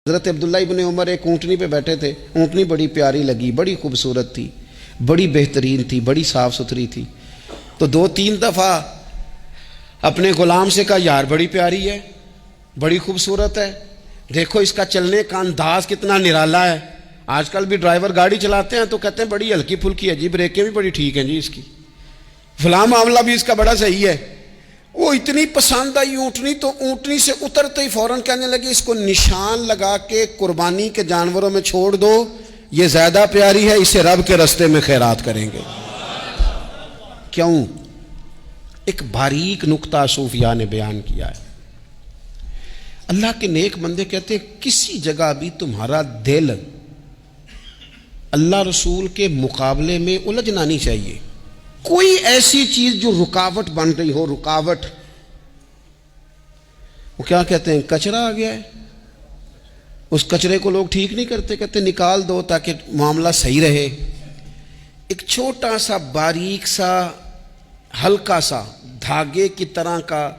حضرت عبداللہ ابن عمر ایک اونٹنی پہ بیٹھے تھے، اونٹنی بڑی پیاری لگی، بڑی خوبصورت تھی، بڑی بہترین تھی، بڑی صاف ستھری تھی۔ تو 2-3 دفعہ اپنے غلام سے کہا یار بڑی پیاری ہے، بڑی خوبصورت ہے، دیکھو اس کا چلنے کا انداز کتنا نرالا ہے۔ آج کل بھی ڈرائیور گاڑی چلاتے ہیں تو کہتے ہیں بڑی ہلکی پھلکی ہے جی، بریکیں بھی بڑی ٹھیک ہیں جی اس کی، فلاں معاملہ بھی اس کا بڑا صحیح ہے۔ وہ اتنی پسند آئی اونٹنی تو اونٹنی سے اترتے ہی فوراً کہنے لگے اس کو نشان لگا کے قربانی کے جانوروں میں چھوڑ دو، یہ زیادہ پیاری ہے، اسے رب کے رستے میں خیرات کریں گے۔ کیوں؟ ایک باریک نکتہ صوفیاء نے بیان کیا ہے۔ اللہ کے نیک بندے کہتے ہیں کسی جگہ بھی تمہارا دل اللہ رسول کے مقابلے میں الجھنا نہیں چاہیے۔ کوئی ایسی چیز جو رکاوٹ بن رہی ہو، رکاوٹ، وہ کیا کہتے ہیں کچرا آ گیا ہے، اس کچرے کو لوگ ٹھیک نہیں کرتے، کہتے نکال دو تاکہ معاملہ صحیح رہے۔ ایک چھوٹا سا باریک سا ہلکا سا دھاگے کی طرح کا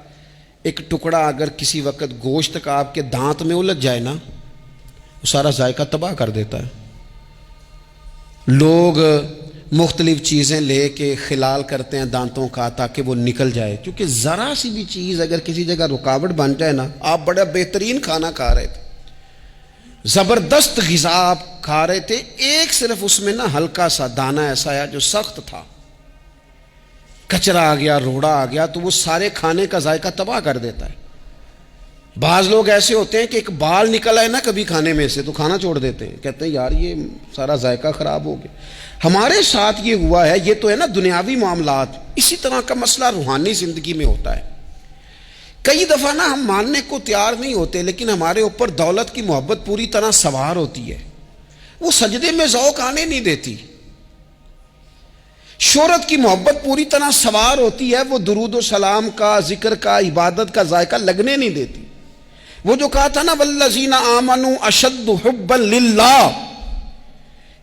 ایک ٹکڑا اگر کسی وقت گوشت کا آپ کے دانت میں الجھ جائے نا، وہ سارا ذائقہ تباہ کر دیتا ہے۔ لوگ مختلف چیزیں لے کے خلال کرتے ہیں دانتوں کا تاکہ وہ نکل جائے، کیونکہ ذرا سی بھی چیز اگر کسی جگہ رکاوٹ بن جائے نا، آپ بڑا بہترین کھانا کھا رہے تھے، زبردست غذا آپ کھا رہے تھے، ایک صرف اس میں نا ہلکا سا دانہ ایسا ہے جو سخت تھا، کچرا آ گیا، روڑا آ گیا، تو وہ سارے کھانے کا ذائقہ تباہ کر دیتا ہے۔ بعض لوگ ایسے ہوتے ہیں کہ ایک بال نکل آئے نا کبھی کھانے میں سے تو کھانا چھوڑ دیتے ہیں، کہتے ہیں یار یہ سارا ذائقہ خراب ہو گیا۔ ہمارے ساتھ یہ ہوا ہے، یہ تو ہے نا دنیاوی معاملات، اسی طرح کا مسئلہ روحانی زندگی میں ہوتا ہے۔ کئی دفعہ نا ہم ماننے کو تیار نہیں ہوتے، لیکن ہمارے اوپر دولت کی محبت پوری طرح سوار ہوتی ہے، وہ سجدے میں ذوق آنے نہیں دیتی۔ شہرت کی محبت پوری طرح سوار ہوتی ہے، وہ درود و سلام کا، ذکر کا، عبادت کا ذائقہ لگنے نہیں دیتی۔ وہ جو کہا تھا نا والذین آمنوا اشد حبا للہ،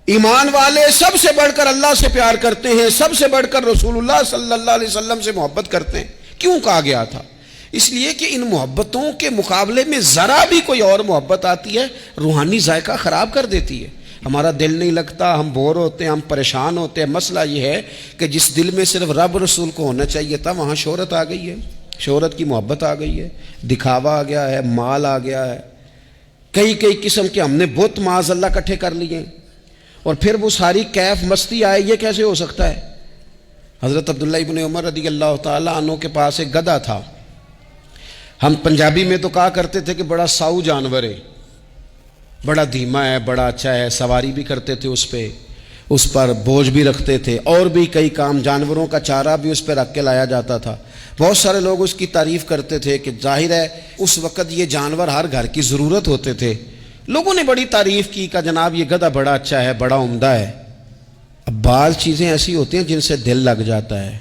ایمان والے سب سے بڑھ کر اللہ سے پیار کرتے ہیں، سب سے بڑھ کر رسول اللہ صلی اللہ علیہ وسلم سے محبت کرتے ہیں۔ کیوں کہا گیا تھا؟ اس لیے کہ ان محبتوں کے مقابلے میں ذرا بھی کوئی اور محبت آتی ہے، روحانی ذائقہ خراب کر دیتی ہے، ہمارا دل نہیں لگتا، ہم بور ہوتے ہیں، ہم پریشان ہوتے ہیں۔ مسئلہ یہ ہے کہ جس دل میں صرف رب رسول کو ہونا چاہیے تھا، وہاں شہرت آ گئی ہے، شہرت کی محبت آ گئی ہے، دکھاوا آ گیا ہے، مال آ گیا ہے، کئی قسم کے ہم نے بت معاذ اللہ اکٹھے کر لیے، اور پھر وہ ساری کیف مستی آئے۔ یہ کیسے ہو سکتا ہے؟ حضرت عبداللہ ابن عمر رضی اللہ تعالیٰ عنہ کے پاس ایک گدھا تھا، ہم پنجابی میں تو کہا کرتے تھے کہ بڑا ساؤ جانور ہے، بڑا دھیما ہے، بڑا اچھا ہے، سواری بھی کرتے تھے اس پہ، اس پر بوجھ بھی رکھتے تھے، اور بھی کئی کام، جانوروں کا چارہ بھی اس پہ رکھ کے لایا جاتا تھا۔ بہت سارے لوگ اس کی تعریف کرتے تھے کہ ظاہر ہے اس وقت یہ جانور ہر گھر کی ضرورت ہوتے تھے، لوگوں نے بڑی تعریف کی کہ جناب یہ گدھا بڑا اچھا ہے، بڑا عمدہ ہے۔ اب بعض چیزیں ایسی ہوتی ہیں جن سے دل لگ جاتا ہے۔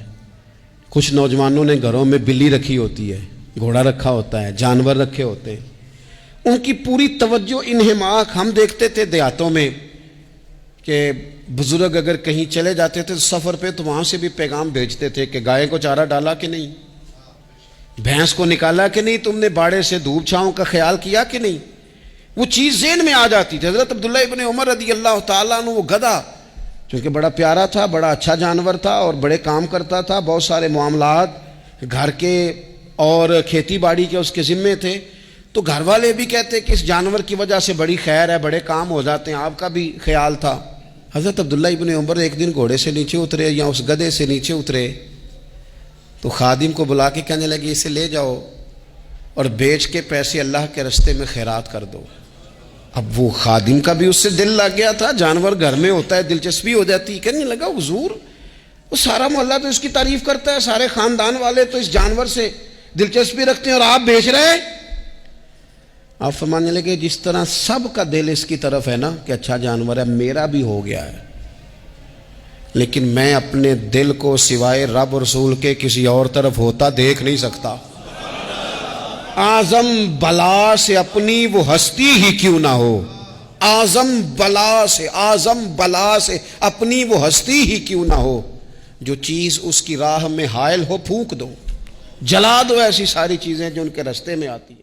کچھ نوجوانوں نے گھروں میں بلی رکھی ہوتی ہے، گھوڑا رکھا ہوتا ہے، جانور رکھے ہوتے ہیں، ان کی پوری توجہ انہماک۔ ہم دیکھتے تھے دیہاتوں میں کہ بزرگ اگر کہیں چلے جاتے تھے سفر پہ تو وہاں سے بھی پیغام بھیجتے تھے کہ گائے کو چارہ ڈالا کہ نہیں، بھینس کو نکالا کہ نہیں، تم نے باڑے سے دھوپ چھاؤں کا خیال کیا کہ نہیں، وہ چیز ذہن میں آ جاتی تھی۔ حضرت عبداللہ ابن عمر رضی اللہ تعالیٰ عنہ وہ گدھا چونکہ بڑا پیارا تھا، بڑا اچھا جانور تھا اور بڑے کام کرتا تھا، بہت سارے معاملات گھر کے اور کھیتی باڑی کے اس کے ذمے تھے، تو گھر والے بھی کہتے کہ اس جانور کی وجہ سے بڑی خیر ہے، بڑے کام ہو جاتے ہیں، آپ کا بھی خیال تھا۔ حضرت عبداللہ ابن عمر ایک دن گھوڑے سے نیچے اترے یا اس گدھے سے نیچے اترے تو خادم کو بلا کے کہنے لگے اسے لے جاؤ اور بیچ کے پیسے اللہ کے رستے میں خیرات کر دو۔ اب وہ خادم کا بھی اس سے دل لگ گیا تھا، جانور گھر میں ہوتا ہے دلچسپی ہو جاتی، کہنے لگا حضور وہ سارا محلہ تو اس کی تعریف کرتا ہے، سارے خاندان والے تو اس جانور سے دلچسپی رکھتے ہیں اور آپ بیچ رہے ہیں۔ آپ فرمانے لگے جس طرح سب کا دل اس کی طرف ہے نا کہ اچھا جانور ہے، میرا بھی ہو گیا ہے، لیکن میں اپنے دل کو سوائے رب رسول کے کسی اور طرف ہوتا دیکھ نہیں سکتا۔ اعظم بلا سے اپنی وہ ہستی ہی کیوں نہ ہو، اعظم بلا سے اپنی وہ ہستی ہی کیوں نہ ہو، جو چیز اس کی راہ میں حائل ہو پھونک دو، جلا دو ایسی ساری چیزیں جو ان کے راستے میں آتی ہیں۔